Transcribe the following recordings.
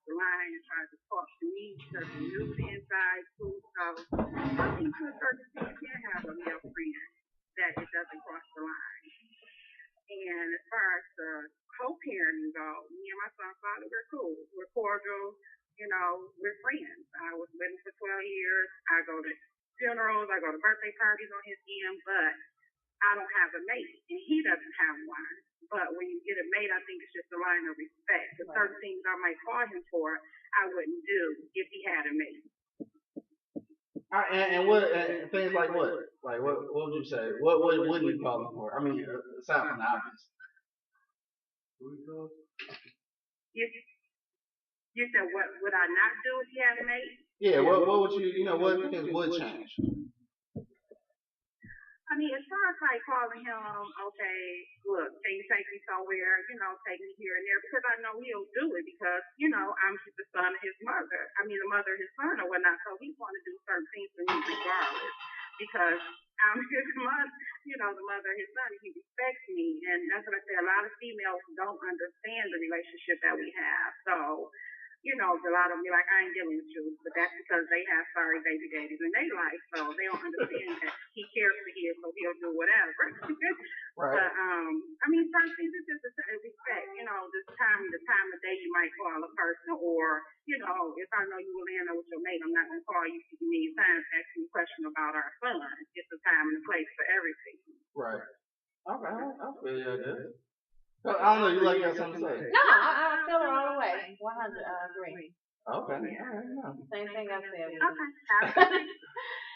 the line and tried to talk to me because he knew the inside too. So I think to a certain extent you can have a male friend that it doesn't cross the line. And as far as the co-parenting go, me and my son's father, we're cool. We're cordial. We're friends. I was with him for 12 years. I go to funerals. I go to birthday parties on his end, but I don't have a mate, and he doesn't have one. But when you get a mate, I think it's just a line of respect. There's certain things I might call him for, I wouldn't do if he had a mate. And what things like what? Like what would you say? What would you call him for? I mean, aside from the obvious. You said what would I not do if he had a mate? Yeah, what would what things would change? I mean, as far as like calling him, okay, look, can you take me somewhere, take me here and there, because I know he'll do it because, I'm the son of his mother. I mean, the mother of his son or whatnot, so he's going to do certain things for me regardless because I'm his mother, the mother of his son, and he respects me. And that's what I say, a lot of females don't understand the relationship that we have. So, a lot of them be like, I ain't dealing with you. But that's because they have sorry baby daddies in their life. So they don't understand that he cares for his, so he'll do whatever. Right. But, I mean, first things is just a respect. The time of day you might call a person, or, if I know you will end up with your mate, I'm not going to call you 50 million times asking a question about our son. It's just a time and a place for everything. Right. Okay, I feel you, I guess. I don't know, you like got something to say? No, I feel her all the way. 100, I agree. Okay. All right, Same thing I said. Okay.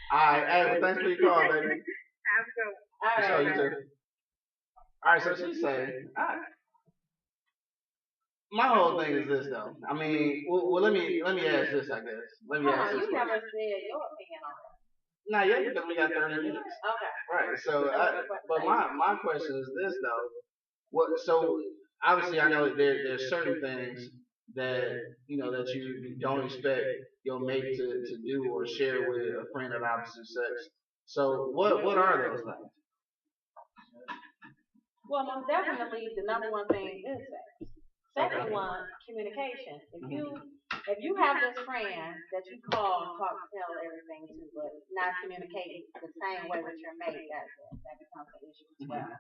All right, hey, well, thanks for your call, baby. Have a good one. All right. So you too. All right, so she's saying, my whole thing is this though. I mean, well, let me ask this, I guess. Let me ask this. You never said your opinion on it. Not yet, because we got 30 minutes. Okay. Right. So, but my question is this though. So obviously, I know that there's certain things that that you don't expect your mate to do or share with a friend of the opposite sex. So what are those things? Well, most definitely, the number one thing is sex. Second one, communication. If you have this friend that you call, talk, tell everything to, but not communicating the same way with your mate, that becomes an issue as well.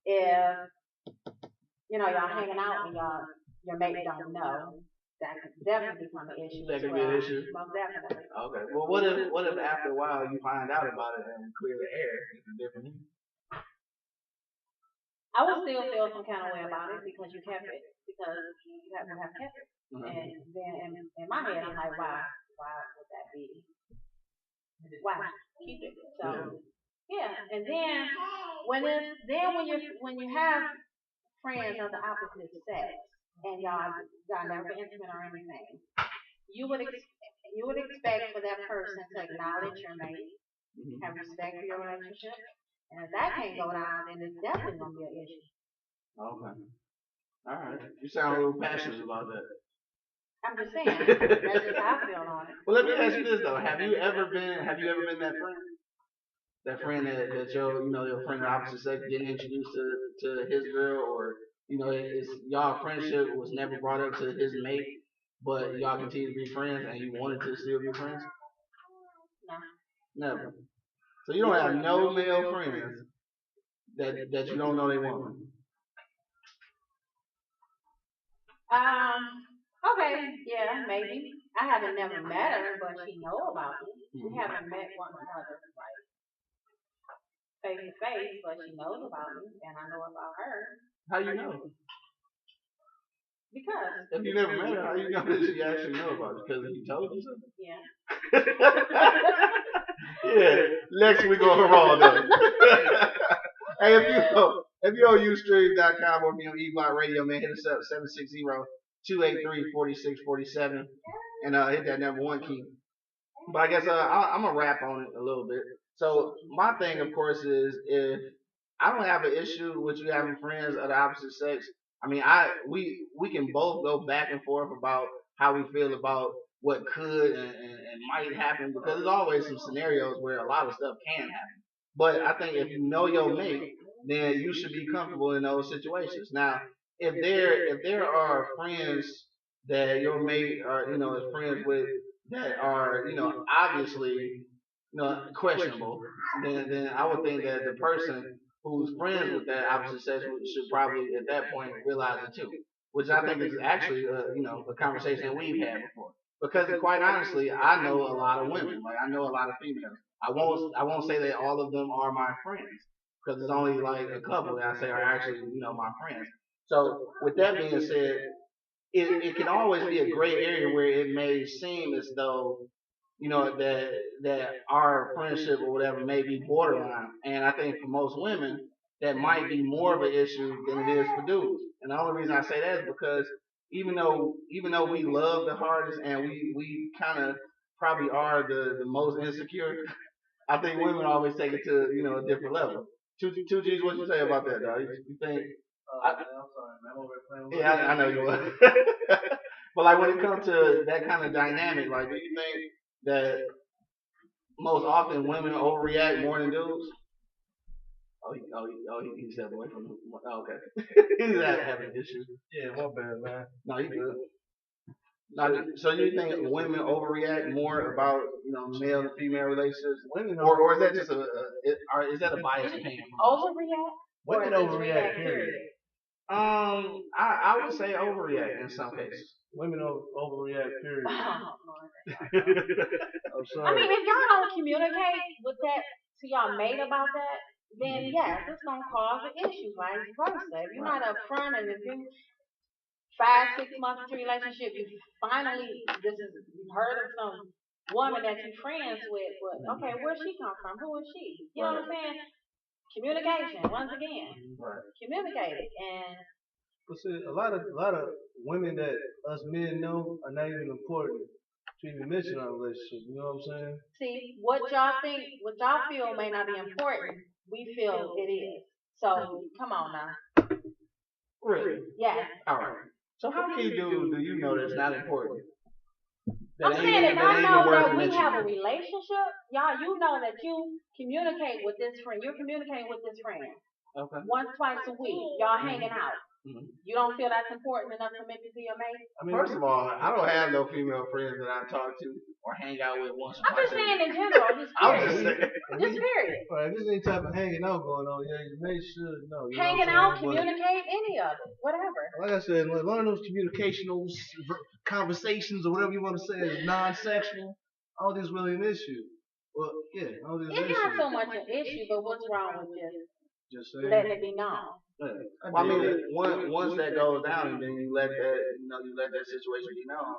If y'all hanging out and your mate don't know, that could definitely become an issue. That could be an issue. Most definitely. Okay. Well, what if after a while you find out about it and clear the air? It's a different issue. I would still feel some kind of way about it because you kept it, because you have kept it. Mm-hmm. And then in my head, I'm like, why would that be? Why keep it? So yeah. And then when you have friends of the opposite sex and y'all never intimate or anything, you would expect for that person to acknowledge your mate, have respect for your relationship. And if that can't go down, then it's definitely going to be an issue. Okay. All right. You sound a little passionate about that. I'm just saying. That's just how I feel on it. Well, let me ask you this though: Have you ever been that friend? That friend that your friend of the opposite sex getting introduced to his girl, or it's y'all friendship was never brought up to his mate, but y'all continue to be friends and you wanted to still be friends? No. Never. So you don't have no male friends that you don't know they want. Okay, yeah, maybe. I haven't never met her, but she know about me. We haven't met one another like face to face, but she knows about me, and I know about her. How you know? Because. If you never met her, how you know that she actually know about it? Because he told you something? Yeah. Yeah, next we go raw though. Hey, if you on Ustream.com or be on eBlock Radio, man, hit us up 760-283-4647 and hit that number 1 key. But I guess I'm gonna wrap on it a little bit. So my thing, of course, is if I don't have an issue with you having friends of the opposite sex. I mean, we can both go back and forth about how we feel about what could and might happen, because there's always some scenarios where a lot of stuff can happen. But I think if you know your mate, then you should be comfortable in those situations. Now, if there are friends that your mate or is friends with that are obviously questionable, then I would think that the person who's friends with that opposite sex should probably at that point realize it too, which I think is actually a conversation that we've had before. Because quite honestly, I know a lot of women, like I know a lot of females. I won't say that all of them are my friends because it's only like a couple that I say are actually my friends. So with that being said, it can always be a gray area where it may seem as though that our friendship or whatever may be borderline. And I think for most women that might be more of an issue than it is for dudes. And the only reason I say that is because even though we love the hardest and we kind of probably are the most insecure, I think women always take it to a different level. Two G's, what you say about that, dog? You think? I'm sorry, man. I'm over here playing with Yeah, I know you would. But like when it comes to that kind of dynamic, like do you think that most often women overreact more than dudes? He stepped away from him. Oh, okay. He's having issues. Yeah, my bad, man. No, he good. Now, so you think women overreact more about male and female relationships, Women or is that just is that a biased opinion? Overreact? women overreact, period. I would say overreact in some cases. Women overreact, period. Oh, Lord. I'm I sorry. mean, if y'all don't communicate with that to y'all mate about that, then yes, it's gonna cause an issue, vice versa. If you're not upfront and if you 5, 6 months into a relationship, you finally you heard of some woman that you're friends with, but okay, where'd she come from? Who is she? You know what I'm saying? Communication, once again. Right. Communicate it. And But see, a lot of women that us men know are not even important to even mention our relationship. You know what I'm saying? see, what y'all feel may not be important. We feel it is. So come on now. Really? Yes. All right. So how many do you know that's not important? I'm saying if I ain't know even worth that we mentioning? have a relationship, y'all, you know that you communicate with this friend. You're communicating with this friend Okay. once, twice a week. Y'all hanging out. Mhm. You don't feel that's important enough to mention to your mate? I mean, First of all, I don't have no female friends that I talk to or hang out with once or I'm twice just a week. saying in general, just I was just period. saying. Just period. right, if there's any type of hanging out going on, yeah, you may should know. You Hanging know out, what I'm saying? communicate, any of it, whatever. But like I said, learn those communicational conversations or whatever you want to say is non-sexual. All this really an issue. Well, yeah, all this It's issue. not so much an issue, but what's wrong with Just saying. letting it be known? Well, I mean, once that goes down and then you let that situation be known,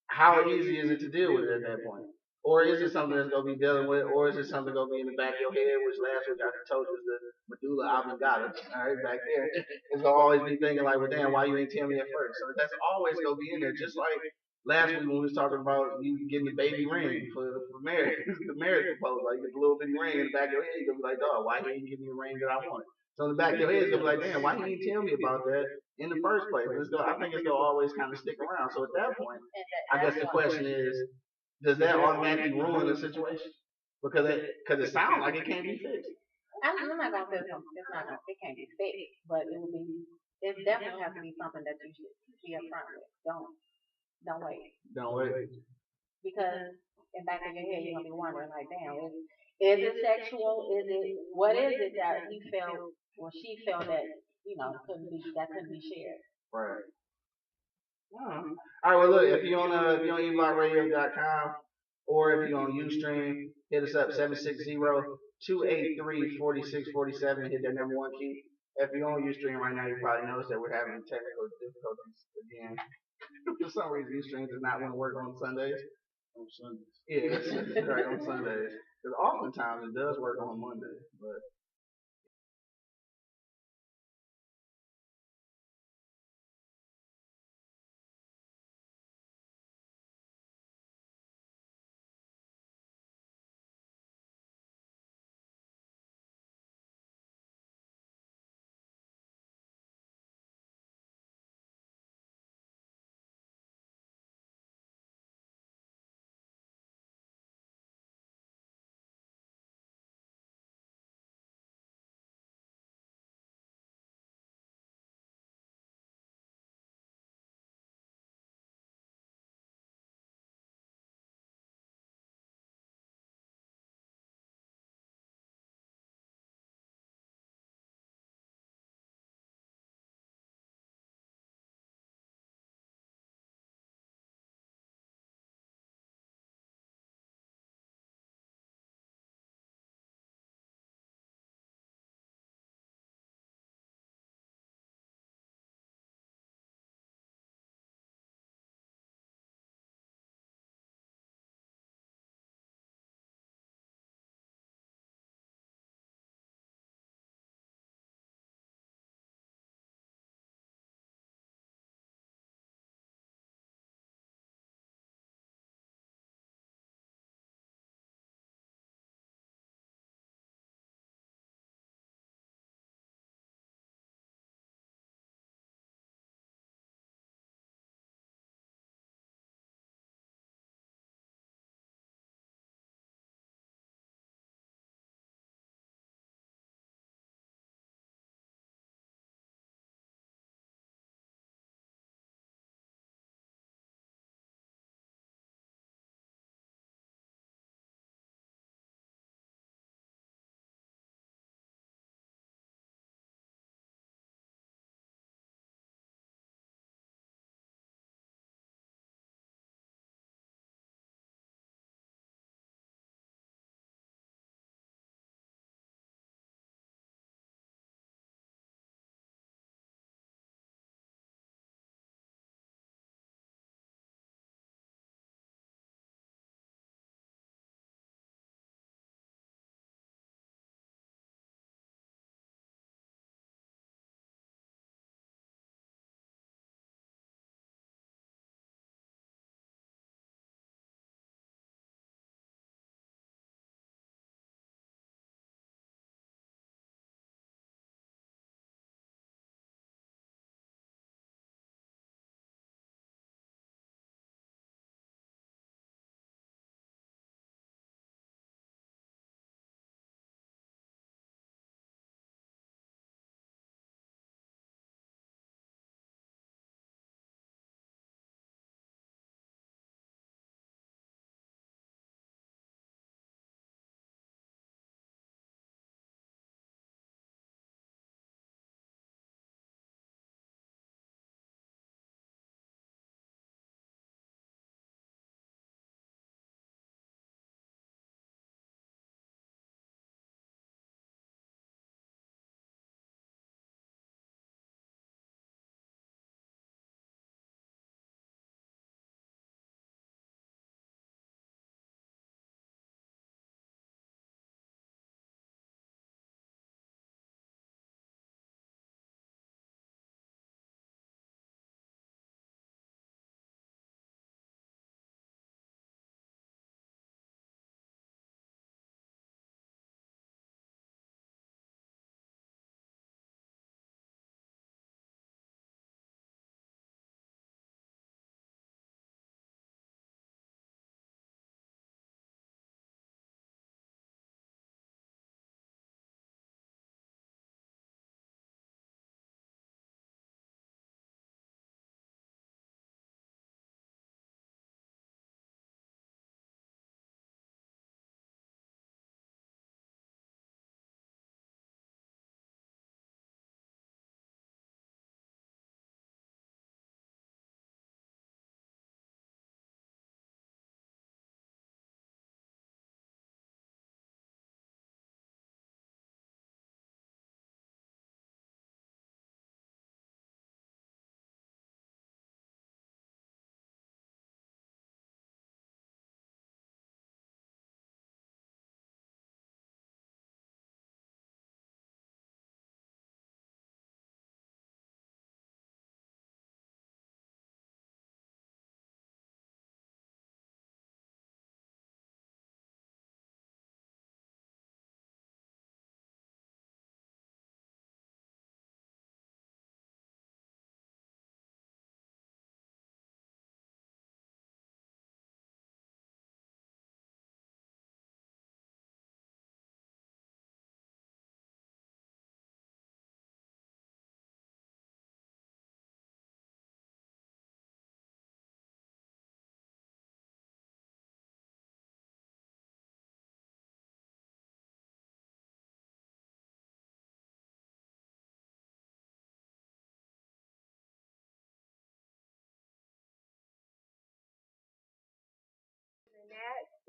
how easy is it to deal with it at that point? Or is it something that's gonna be dealing with, or is it something gonna be in the back of your head, which last week I told you is the medulla oblongata, all right, back there. It's gonna always be thinking like, well, damn, why you ain't tell me at first? So that's always gonna be in there, just like last week when we was talking about you getting the baby ring for marriage, the marriage proposal, like you get the little bitty ring in the back of your head, you're gonna be like, dog, why you ain't give me a ring that I wanted? So in the back of your head, it's gonna be like, damn, why you didn't tell me about that in the first place? I think it's gonna always kind of stick around. So at that point, I guess the question is, does that automatically ruin the situation? Because it sounds like it can't be fixed. I'm not gonna say it can't be fixed, but it definitely has to be something that you should be upfront with. Don't wait. Don't wait. Because in back of your head you're gonna be wondering like, damn, is it sexual? What is it that he felt or she felt that, couldn't be shared? Right. All right. Well, look, if you're on eblockradio.com or if you're on Ustream, hit us up 760-283-4647. Hit that number 1 key. If you're on Ustream right now, you probably noticed that we're having technical difficulties again. For some reason, Ustream does not want to work on Sundays. On Sundays. Yeah, right, on Sundays. Because oftentimes it does work on Mondays, but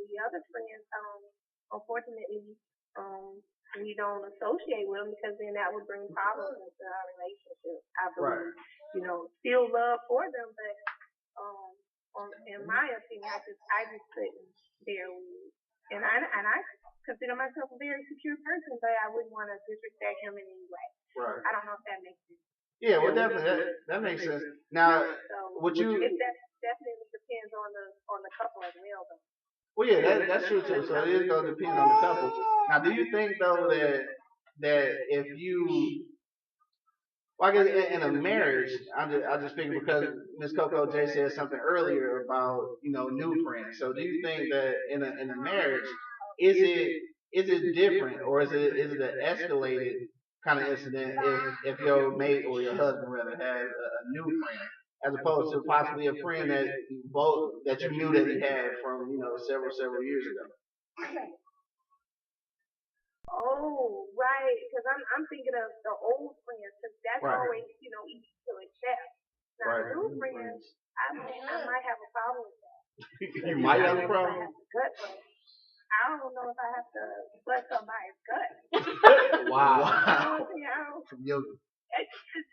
the other friends, unfortunately, we don't associate with them because then that would bring problems into our relationship. I believe, Right. you know, still love for them, but in my opinion, I just couldn't bear with. And I consider myself a very secure person, but I wouldn't want to disrespect him in any way. Right. I don't know if that makes sense. Yeah, well, definitely that makes sense. Now, So would you? it definitely depends on the couple as well, though. Well, yeah, that's true too. So it is going to depend on the couple. Now, do you think though that if you, well, I guess in a marriage, I just figure because Miss Coco J said something earlier about new friends. So do you think that in a marriage, is it different or is it an escalated kind of incident if your mate or your husband rather has a new friend as opposed to possibly a friend that you knew that he had from several years ago? Oh, right. Because I'm thinking of the old friends, because that's Right. always easy to accept. Now, Right. new friends, I might have a problem with that. You might have a I problem. have a gut bust. I don't know if I have to bust somebody's gut. Wow. From yoga. It's just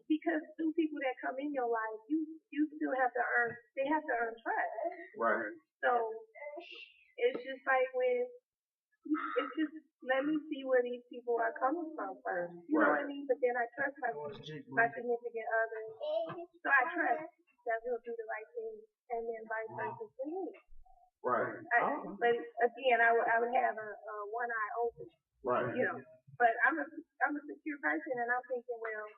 because two people that come in your life, you still have to earn. They have to earn trust. Right. So it's just like it's just let me see where these people are coming from first. You know what I mean? But then I trust my significant other, so I trust that he'll do the right thing, and then vice versa for me. Right. But again, I would have a one eye open. Right. But I'm a secure person, and I'm thinking, well,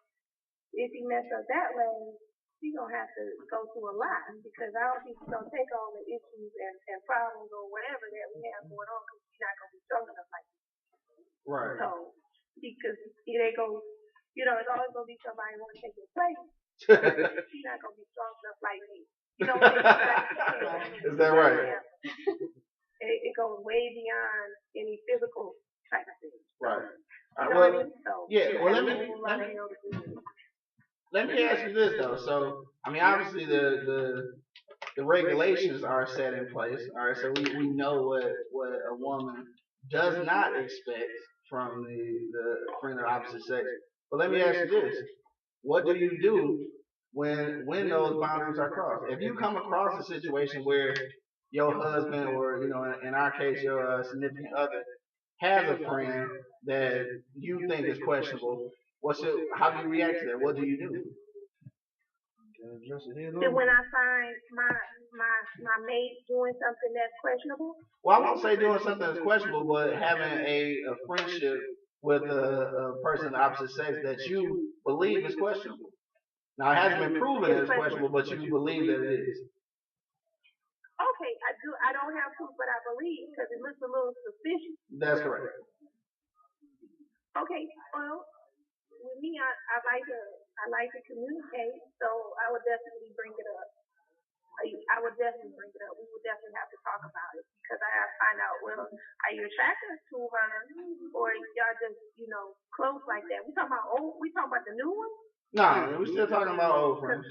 if he messed up that way, he's gonna have to go through a lot because I don't think he's gonna take all the issues and problems or whatever that we have going on because he's not gonna be strong enough like me. Right. So because they go, it's always gonna be somebody who want to take your place. He's not gonna be strong enough like me. You know what I'm saying? Is that right? It goes way beyond any physical type of thing. Right. You know what I mean? So yeah. Well, let me ask you this though. So, I mean, obviously the regulations are set in place. All right. So we know what a woman does not expect from the friend of the opposite sex. But let me ask you this: what do you do when those boundaries are crossed? If you come across a situation where your husband or in our case your significant other has a friend that you think is questionable, how do you react to that? What do you do? Then when I find my mate doing something that's questionable. Well, I won't say doing something that's questionable, but having a friendship with a person of the opposite sex that you believe is questionable. Now it hasn't been proven that it's questionable, but you believe that it is. Okay, I don't have proof, but I believe because it looks a little suspicious. That's correct. Okay, well, with me, I like to communicate, so I would definitely bring it up. I would definitely bring it up. We would definitely have to talk about it because I have to find out, well, are you attracted to her or y'all just, close like that? We talking about the new one? No, we're still talking about old friends.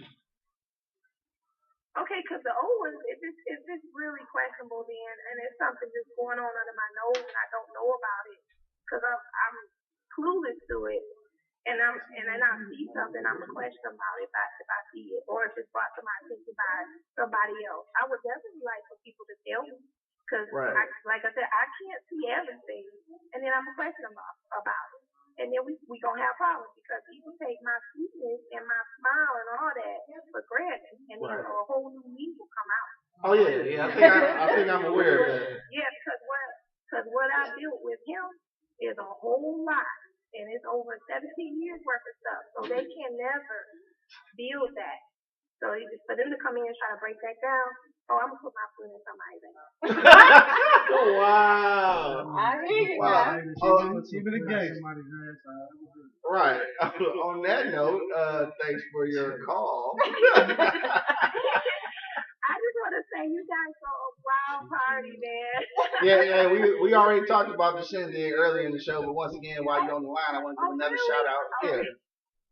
Okay, because the old ones, if it's really questionable, then and it's something just going on under my nose and I don't know about it, because I'm clueless to it, and then I see something, I'm gonna question about it if I see it, or if it's brought to my attention by somebody else. I would definitely like for people to tell me, because like I said, I can't see everything, and then I'm gonna question about it. And then we gonna have problems because people take my sweetness and my smile and all that for granted, and then a whole new me will come out. Oh yeah. I think I'm aware of that. Yeah, because what I built with him is a whole lot, and it's over 17 years worth of stuff. So they can never build that. So for them to come in and try to break that down, I'm gonna put my foot in somebody's ass. Wow. I hear you. Wow. Keep it a game. Right. On that note, thanks for your call. I just want to say you guys are a wild party, man. Yeah. We already talked about the shindig earlier in the show, but once again, while you're on the line, I want to give another shout out.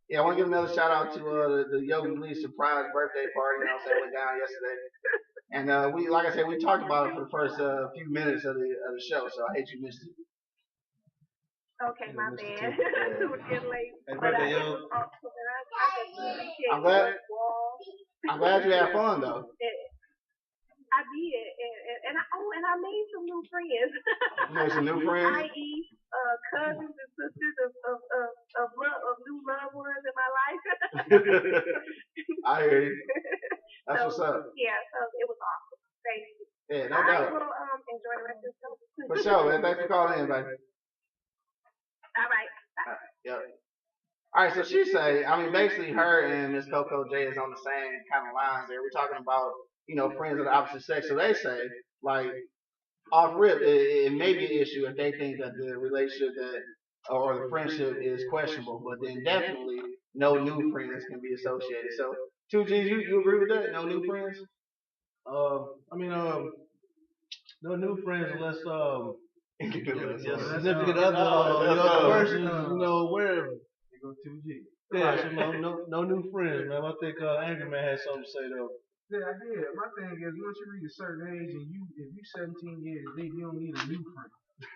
Yeah, I want to give another shout out to the Yogi Lee surprise birthday party. Went down yesterday. And we, like I said, we talked about it for the first few minutes of the show, so I hate you missed it. Okay, my Mr. bad. T. It was getting late. Hey, But birthday, it yo. was awesome, and I just appreciate I'm glad. it. Well, I'm glad you had fun though. I did, and I made some new friends. You made some new friends. I.e., cousins and sisters of new loved ones in my life. I hear you. That's So, what's up. Yeah, so it was awesome. Thank you. Yeah, no I doubt. will enjoy the rest of the show. For sure, man. Thanks for calling in, baby. All right. Yep. All right, so she say, I mean, basically her and Miss Coco J is on the same kind of lines there. We're talking about, you know, friends of the opposite sex. So they say, like, off rip, it may be an issue if they think that the relationship or the friendship is questionable, but then definitely no new friends can be associated. So, 2Gs, you agree with that? No new friends? I mean, no new friends unless your Yes. significant other, you know, person, you know, wherever. You go 2G. Yeah, so no new friends, man. I think Angry Man had something to say though. Yeah, I did. My thing is, once you reach a certain age and if you 17 years deep, you don't need a new friend.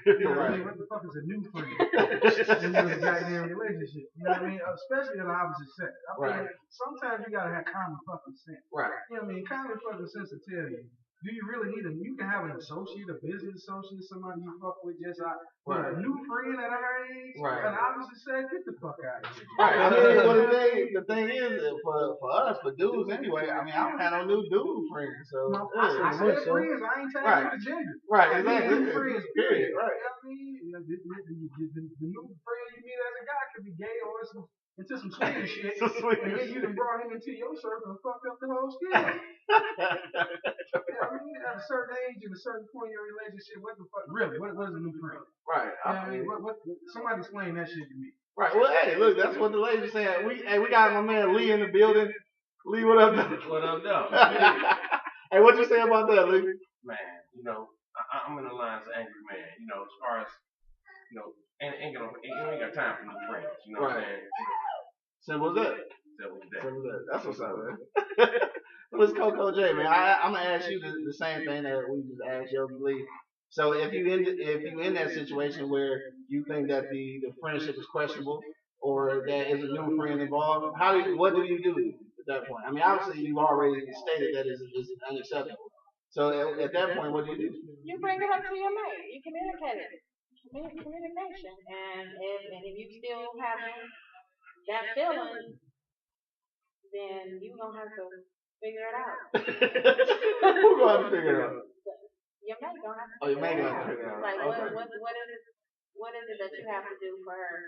You know what I mean? What the fuck is a new friend? In a goddamn relationship. You know what I mean? Especially in the opposite sex. I mean, sometimes you gotta have common fucking sense. Right. You know what I mean? Common fucking sense to tell you. Do you really need you can have an associate, a business associate, somebody you fuck with just out. But a new friend at our age, an opposite sex, get the fuck out of here. Right. I mean, well, the thing is, for us, for dudes anyway, I mean, I don't have no new dude friends. So, I said friends, I ain't telling you the gender. Right, I mean, exactly. new friends, period. Right. You know what I mean? You know, the new friend you meet as a guy could be gay or into some sweet shit. And then you done brought him into your circle and fucked up the whole scheme. Yeah, I mean, at a certain age and a certain point in your relationship, what the fuck, really, what is a new friend? Right. You know what I mean? Somebody explain that shit to me. Right. Well, hey, look, that's what the lady said. We got my man Lee in the building. Lee, what up, though? What up, though? Hey, what you say about that, Lee? Man, you know, I'm in the lines of Angry Man. You know, as far as, you know, ain't got time for new friends. You know what I'm saying? Simple as that. Simple as that. Simple as that. That's what's up, man. What's Coco J, man? I'm gonna ask you the same thing that we just asked Yogi Lee. So if you in that situation where you think that the friendship is questionable or that is a new friend involved, what do you do at that point? I mean, obviously you've already stated that is unacceptable. So at that point, what do? You bring it up to your mate. You communicate it. Communication. And if you still having that feeling, then you gonna have to figure it out. Who gonna have to figure it out? Your mate gonna have to. Oh, your mate gonna have to figure it out. Like Okay. what is it that you have to do for her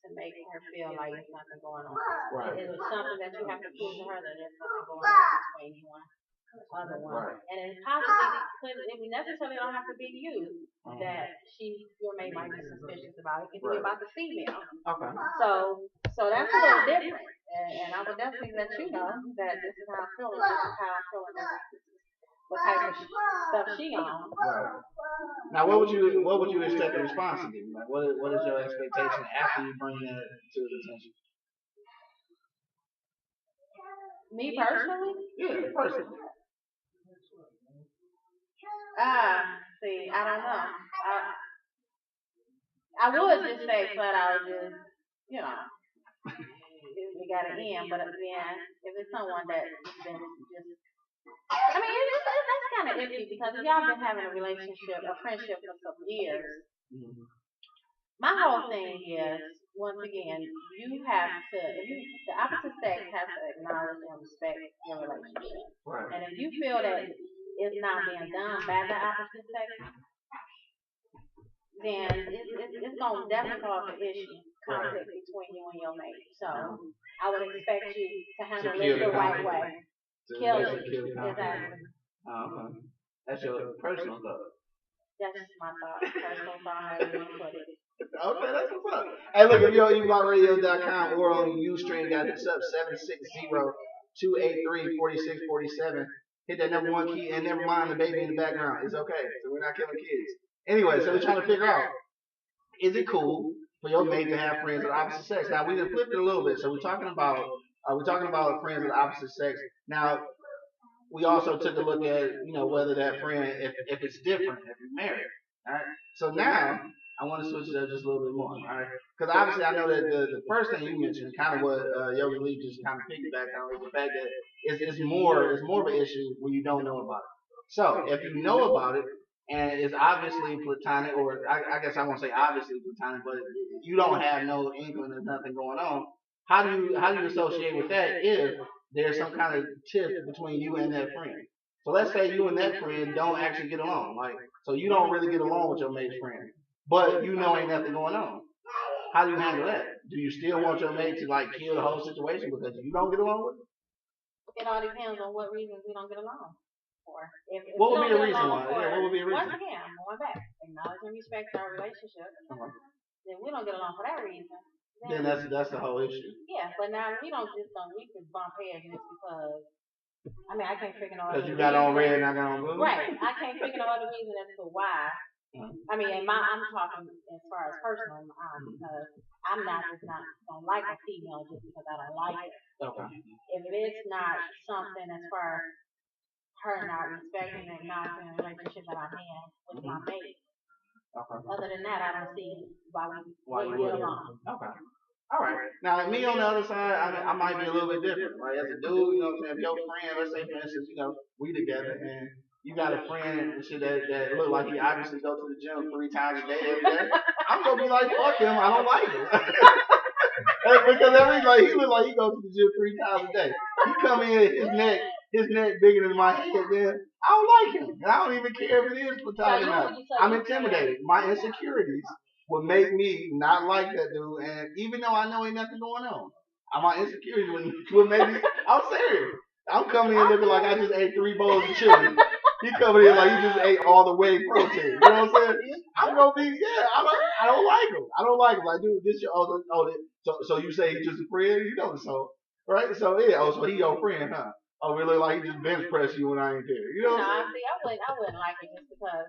to make her feel like there's nothing going on? Right. Is it something that you have to prove to her that there's nothing going on between you and the other one? Right. And it possibly it necessarily don't have to be you that your mate might be suspicious about. It could be about the female. Okay. So that's a little different. And I would definitely let you know that this is how I'm feeling. This is how I'm feeling. What type of stuff she on? Right. Now, what would you expect the response to be? Like, what is your expectation after you bring that to his attention? Me personally? Yeah, personally. See, I don't know. I would just say flat out, just you know, it got to end. But then, if it's someone that been just, I mean, that's kind of iffy because if y'all been having a relationship, a friendship for some years, my whole thing is, once again, you have to, the opposite sex has to acknowledge and respect your relationship. Right. And if you feel that it's not being done by the opposite sex, then it's going to definitely cause an issue, conflict between you and your mate. So I would expect you to handle it the right way. Kill it. Exactly. That's your personal thought. That's my thought. Personal thought, however you want to put it. Okay, that's what's up. Hey, look, if you're on ublockradio.com or on Ustream, got this up 760-283-4647. Hit that number one key and never mind the baby in the background. It's okay. So we're not killing kids. Anyway, so we're trying to figure out, is it cool for your mate to have friends of the opposite sex? Now, we done flipped it a little bit. So we're talking about friends of the opposite sex. Now, we also took a look at, whether that friend, if it's different, if you're married. All right. So now I want to switch it up just a little bit more. All right. Because obviously I know that the first thing you mentioned, kind of what Yogi Lee just kind of piggybacked on, is the fact that it's more of an issue when you don't know about it. So if you know about it and it's obviously platonic, or I guess I won't say obviously platonic, but you don't have no inkling, there's nothing going on. How do you associate with that if there's some kind of tiff between you and that friend? So let's say you and that friend don't actually get along, so you don't really get along with your mate's friend, but ain't nothing going on. How do you handle that? Do you still want your mate to kill the whole situation because you don't get along with it? It all depends on what reasons we don't get along. Or if what we would don't be a get reason along why? Yeah, what would be a reason? Once again, I'm going back. Acknowledge and respect our relationship. Then we don't get along for that reason. Then that's the whole issue. Yeah, but now we just bump heads just because. I mean, I can't figure no other reason. Because you got on red and I got on blue? Right. I can't figure no other reason as to why. I mean, I'm talking as far as personal, because I'm not don't like a female just because I don't like it. Okay. If it's not something as far as her not respecting and acknowledging the relationship that I'm in with my mate. Okay. Other than that, I don't see why we get along. Okay. All right. Now, me on the other side, I might be a little bit different. As a dude, if your friend, let's say for instance, we together and you got a friend and shit that look like he obviously go to the gym 3 times a day every day, I'm gonna be like, fuck him, I don't like him. Because he look like he goes to the gym 3 times a day. He come in, his neck bigger than my head, then I don't like him. And I don't even care if it is platonic or not. I'm intimidated. My insecurities would make me not like that dude, and even though I know ain't nothing going on, my insecurities would make me, I'm serious. I'm coming in looking like I just ate 3 bowls of chili. He coming in like he just ate all the whey protein. You know what I'm saying? I'm gonna be, I don't like him. I don't like him. Like, dude, this your so you say he's just a friend? So, right? So, yeah, so he your friend, huh? Oh, really? Like he just bench press you when I ain't there. You know what I'm saying? See, I wouldn't like it just because,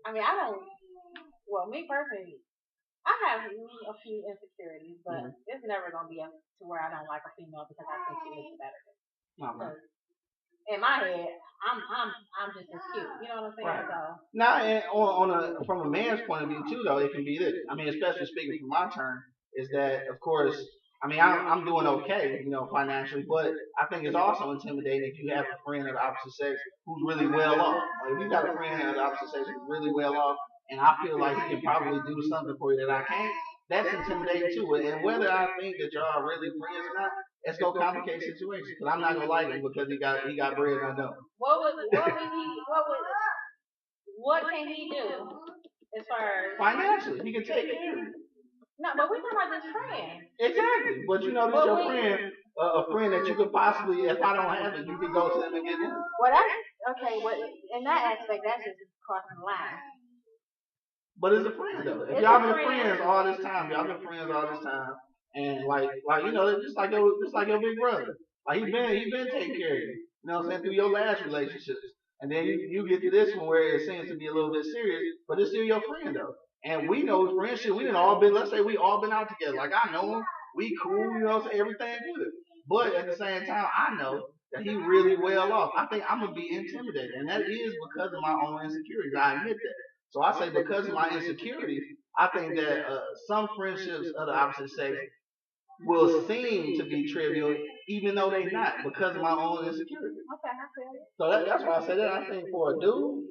I mean, well, me personally, I have a few insecurities, but it's never gonna be up to where I don't like a female because I think she looks better than me. In my head, I'm just as cute. You know what I'm saying? Right. So now, and from a man's point of view too, though, it can be this. I mean, especially speaking from my turn, is that of course, I mean, I'm doing okay, financially, but I think it's also intimidating if you have a friend of the opposite sex who's really well off. Like, if you got a friend of the opposite sex who's really well off, and I feel like he can probably do something for you that I can't, that's intimidating too. And whether I think that y'all are really friends or not, it's gonna complicate situations. Because I'm not gonna like him because he got bread and I don't. What can he do as far as financially? He can take care of you. No, but we're talking about this friend. Exactly. But this your friend, a friend that you could possibly, if I don't have it, you could go to them and get him. Well, that's okay. Well, in that aspect, that's just crossing the line. But it's a friend though. If y'all been friends all this time, and just like your big brother, like he been taking care of you. You know what I'm saying, through your last relationships, and then you get to this one where it seems to be a little bit serious, but it's still your friend though. And we know friendship. We done all been. Let's say we all been out together. Like I know him, we cool. You know what I'm saying, everything good. But at the same time, I know that he really well off. I think I'm gonna be intimidated, and that is because of my own insecurities. I admit that. So I say because of my insecurities, I think that some friendships of the opposite sex will seem to be trivial, even though they're not, because of my own insecurities. Okay, I feel it. So that's why I say that. I think for a dude,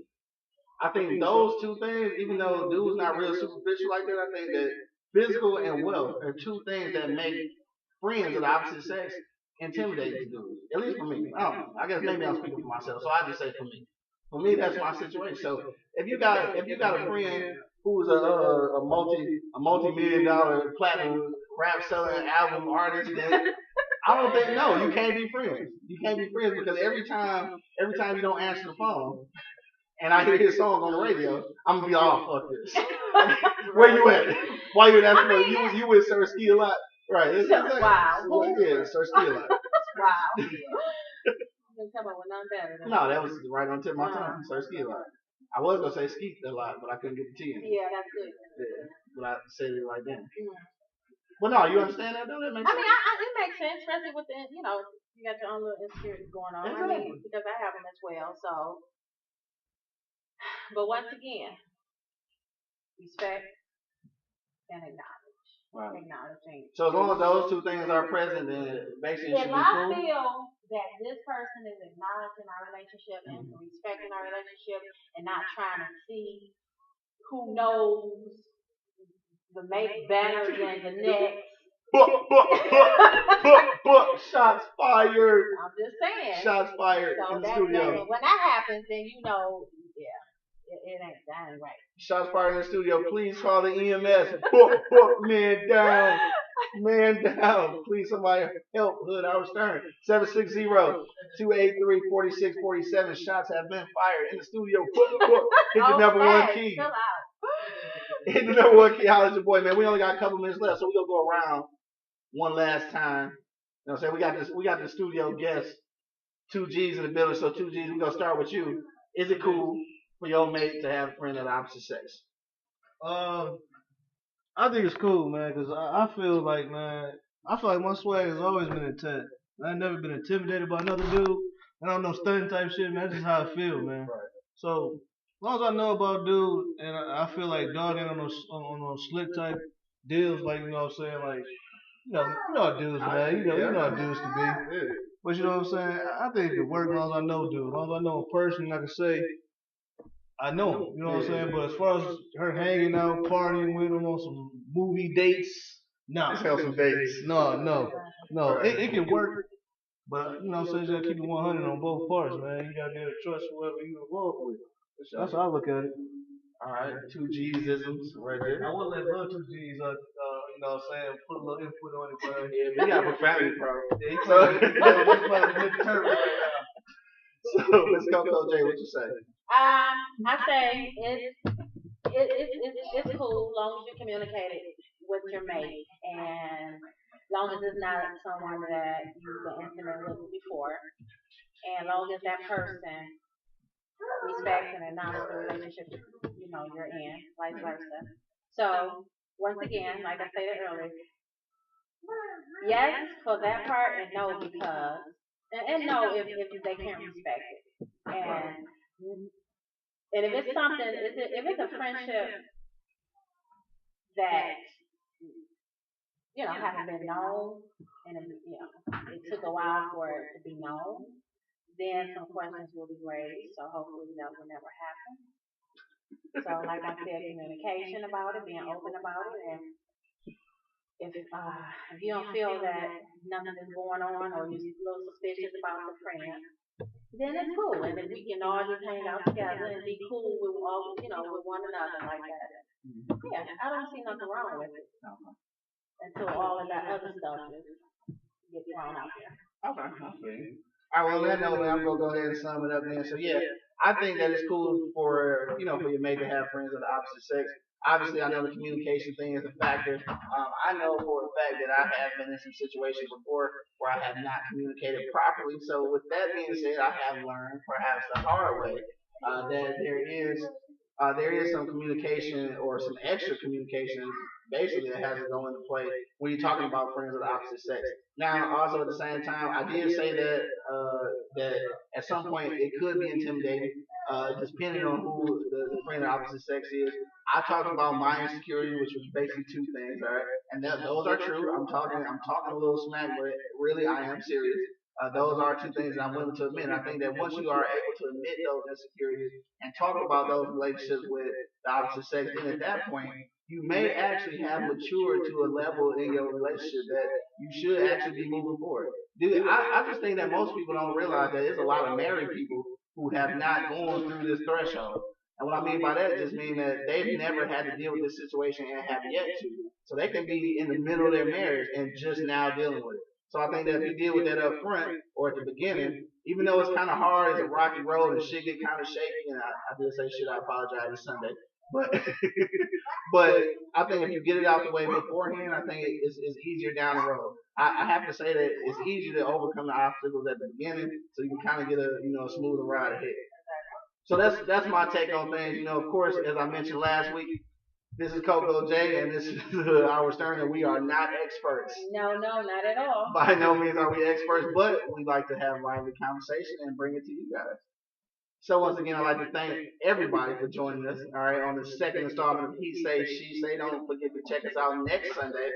I think those two things, even though dude's not real superficial like that, I think that physical and wealth are 2 things that make friends of the opposite sex intimidating to dudes. At least for me. I don't know. I guess maybe I'm speaking for myself, so I just say for me. For me, that's my situation. So if you got a friend who's a multi-million-dollar platinum rap selling album artist, then I don't think you can't be friends. You can't be friends because every time you don't answer the phone and I hear his song on the radio, I'm gonna be fuck this. Where you at? Why you asking? You with Sirski a lot, right? Wow. Yeah, Sirski a lot. Wow. No, that was right on the tip of my tongue. Sirski a lot. I was gonna say skeet a lot, but I couldn't get the T in. Yeah, that's good. Yeah, but I said it right then. But no, you understand that though? That makes sense. I mean, it makes sense, especially with the You got your own little insecurities going on. I Exactly. mean, because I have them as well. So, but once again, respect and acknowledge. Right. Acknowledging. So as long as those two things are present, then basically it If should be I cool. feel that this person is acknowledging our relationship and respecting our relationship and not trying to see who knows the mate better than the next. Shots fired. I'm just saying. Shots fired So in the that, studio. when that happens, then you know, yeah, that ain't right. Shots fired in the studio. Please call the EMS. Man down. Man down. Please somebody help Hood Howard Stern. 760-283-4647. Shots have been fired in the studio. Hit the number one key. Chill out. Hit the number one key. Holler at your boy, man. We only got a couple minutes left, so we're gonna go around one last time. You know what I'm saying? We got the studio guest, 2G's in the building, so 2G's, we're gonna start with you. Is it cool for your mate to have a friend of the opposite sex? I think it's cool, man, because I feel like my swag has always been intact. I've never been intimidated by another dude. I don't know stunning type shit, man. That's just how I feel, man. Right. So as long as I know about dude, and I feel like dog ain't on those slick type deals, like you know what I'm saying, like you know how dudes, man. You know how dudes can be. But you know what I'm saying? I think it can work as long as I know dude. As long as I know a person, I can say I know him. You know what I'm saying? But as far as her hanging out, partying with him on some movie dates, Let's have some dates. no. It can work. But you know what I'm saying? You gotta keep it 100 on both parts, man. You gotta be able to trust whoever you involved with. That's how I look at it. All right, 2G's-isms right there. I wouldn't let love 2G's, you know what I'm saying, put a little input on it, but Yeah, we got a profanity problem. So let's go, Coach J. What you say? I say it's cool as long as you communicate it with your mate and long as it's not someone that you've been intimate with before, and long as that person respects and acknowledges the relationship you're in, vice versa. So once again, like I stated earlier, yes for that part and no because and no if they can't respect it. And if it's something, if it's a friendship that hasn't been known, and it took a while for it to be known, then some questions will be raised. So hopefully that will never happen. So like I said, communication about it, being open about it, and if you don't feel that nothing is going on or you're a little suspicious about the friend, then it's cool, and then we can all just hang out together and be cool with all, with one another like that. Yeah, I don't see nothing wrong with it until all of that other stuff gets thrown out there. Okay. All right, well, on that note, man, I'm gonna go ahead and sum it up, man. So yeah, I think that it's cool for for your mate to have friends of the opposite sex. Obviously, I know the communication thing is a factor. I know for a fact that I have been in some situations before where I have not communicated properly. So with that being said, I have learned, perhaps the hard way, that there is some communication or some extra communication basically that has to go into play when you're talking about friends of the opposite sex. Now, also at the same time, I did say that that at some point it could be intimidating, depending on who the friend of the opposite sex is. I talked about my insecurity, which was basically two things, all right, and those are true. I'm talking a little smack, but really I am serious. Those are two things that I'm willing to admit. I think that once you are able to admit those insecurities and talk about those relationships with the opposite sex, then at that point, you may actually have matured to a level in your relationship that you should actually be moving forward. Dude, I just think that most people don't realize that there's a lot of married people who have not gone through this threshold. And what I mean by that just means that they've never had to deal with this situation and have yet to. So they can be in the middle of their marriage and just now dealing with it. So I think that if you deal with that up front or at the beginning, even though it's kind of hard, it's a rocky road and shit get kind of shaky, and I did say shit, I apologize, it's Sunday. But I think if you get it out the way beforehand, I think it's easier down the road. I have to say that it's easier to overcome the obstacles at the beginning, so you can kind of get a smoother ride ahead. So that's my take on things. Of course, as I mentioned last week, This is Coco J, and this is our Stern, and we are not experts. No, not at all. By no means are we experts, but we like to have lively conversation and bring it to you guys. So once again, I'd like to thank everybody for joining us. All right, on the second installment of He Say, She Say. Don't forget to check us out next Sunday,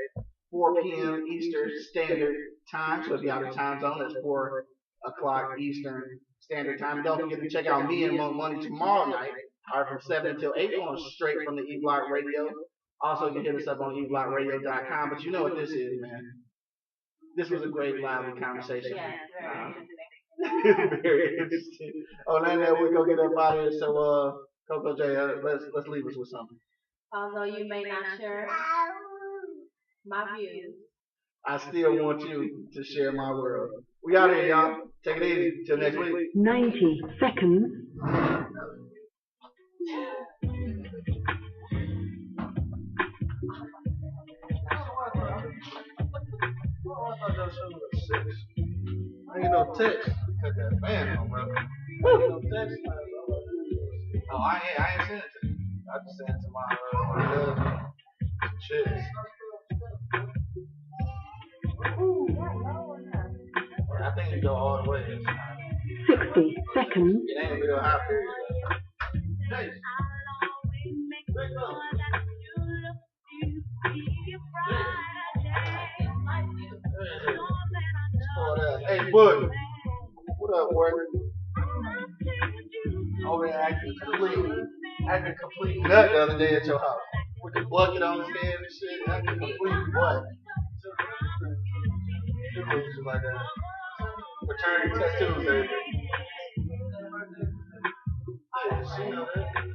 4 p.m. Eastern Standard Time. So if you're out of time zone, that's 4 o'clock Eastern Standard Time. Don't forget to check out me and Monk Money tomorrow night. All right, from 7 until 8, going straight from the E-Block Radio. Also, you can hit us up on eblockradio.com. But you know what this is, man. This was a great lively conversation. Yeah, very interesting. Very interesting. On that note, we're going to get up out of here. So, Coco J, let's leave us with something. Although you may not share my views, I still want you to share my world. We out here, y'all. Take it easy. Till next week. 90 seconds. I ain't no text. Cut that fan on, bro. No text. Oh, I ain't sent it to you. I just sent it to my chicks. I think you go all the way. 60 seconds. It ain't a real hot period. Hey. Hey, Bud. What up, word? Over there acting complete nut the other day at your house. With the bucket on his head and shit. Acting complete what? Shit like that. Returning tattoos, everything. Yeah, she know that.